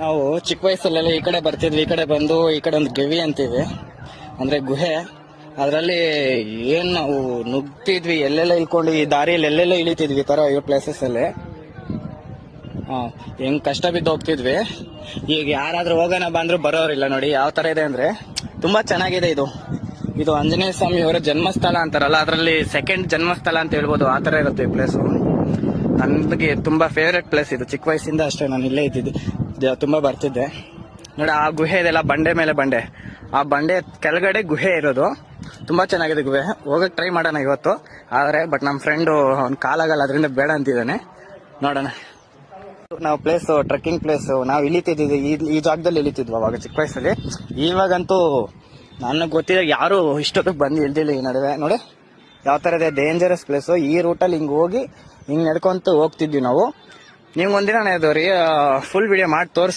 ನಾವು ಚಿಕ್ಕ ವಯಸ್ಸಲ್ಲೆಲ್ಲ ಈ ಕಡೆ ಬರ್ತಿದ್ವಿ. ಈ ಕಡೆ ಬಂದು ಈ ಕಡೆ ಒಂದು ಗೆವಿ ಅಂತೀವಿ, ಅಂದ್ರೆ ಗುಹೆ. ಅದರಲ್ಲಿ ಏನ್ ನಾವು ನುಗ್ತಿದ್ವಿ, ಎಲ್ಲೆಲ್ಲ ಇಳ್ಕೊಂಡು ಈ ದಾರಿಯಲ್ಲಿ ಎಲ್ಲೆಲ್ಲ ಇಳಿತಿದ್ವಿ. ಈ ತರ ಪ್ಲೇಸಸ್ ಅಲ್ಲಿ ಹೆಂಗ್ ಕಷ್ಟ ಬಿದ್ದು ಹೋಗ್ತಿದ್ವಿ. ಈಗ ಯಾರಾದ್ರೂ ಹೋಗೋಣ ಬಂದ್ರು ಬರೋರಿಲ್ಲ. ನೋಡಿ ಯಾವ ತರ ಇದೆ ಅಂದ್ರೆ ತುಂಬಾ ಚೆನ್ನಾಗಿದೆ. ಇದು ಆಂಜನೇಯ ಸ್ವಾಮಿ ಅವರ ಜನ್ಮಸ್ಥಳ ಅಂತಾರಲ್ಲ, ಅದರಲ್ಲಿ ಸೆಕೆಂಡ್ ಜನ್ಮಸ್ಥಳ ಅಂತ ಹೇಳ್ಬೋದು. ಆ ತರ ಇರುತ್ತೆ ಈ ಪ್ಲೇಸ್. ನನಗೆ ತುಂಬಾ ಫೇವ್ರೆಟ್ ಪ್ಲೇಸ್ ಇದು. ಚಿಕ್ಕ ವಯಸ್ಸಿಂದ ಅಷ್ಟೇ ನಾನು ಇಲ್ಲೇ ಇದ್ದಿದ್ದು, ತುಂಬಾ ಬರ್ತಿದ್ದೆ. ನೋಡಿ ಆ ಗುಹೆ ಇದೆಲ್ಲ, ಬಂಡೆ ಮೇಲೆ ಬಂಡೆ, ಆ ಬಂಡೆ ಕೆಳಗಡೆ ಗುಹೆ ಇರೋದು. ತುಂಬಾ ಚೆನ್ನಾಗಿದೆ ಗುಹೆ. ಹೋಗಕ್ ಟ್ರೈ ಮಾಡೋಣ ಇವತ್ತು, ಬಟ್ ನಮ್ಮ ಫ್ರೆಂಡು ಅವ್ನ ಕಾಲಾಗಲ್ಲ, ಅದರಿಂದ ಬೇಡ ಅಂತಿದ್ದಾನೆ. ನೋಡೋಣ. ನಾವು ಟ್ರೆಕ್ಕಿಂಗ್ ಪ್ಲೇಸ್ ನಾವು ಇಳಿತಿದ್ವಿ. ಈ ಜಾಗದಲ್ಲಿ ಇಳಿತಿದ್ವಿ ಅವಾಗ ಚಿಕ್ಕ ವಯಸ್ಸಲ್ಲಿ. ಇವಾಗಂತೂ ನನಗೆ ಗೊತ್ತಿದೆ ಯಾರು ಇಷ್ಟೊತ್ತಿಗೆ ಬಂದು ಇಳ್ದಿಲ್ಲ ಈ ನಡುವೆ. ನೋಡಿ ಯಾವ ತರ ಇದೆ, ಡೇಂಜರಸ್ ಪ್ಲೇಸ್. ಈ ರೂಟಲ್ಲಿ ಹಿಂಗ್ ಹೋಗಿ ಹಿಂಗ್ ನಡ್ಕೊಂತ ಹೋಗ್ತಿದ್ವಿ ನಾವು. ನಿಮ್ಗೊಂದಿನ ಇದು ಫುಲ್ ವಿಡಿಯೋ ಮಾಡಿ ತೋರಿಸ್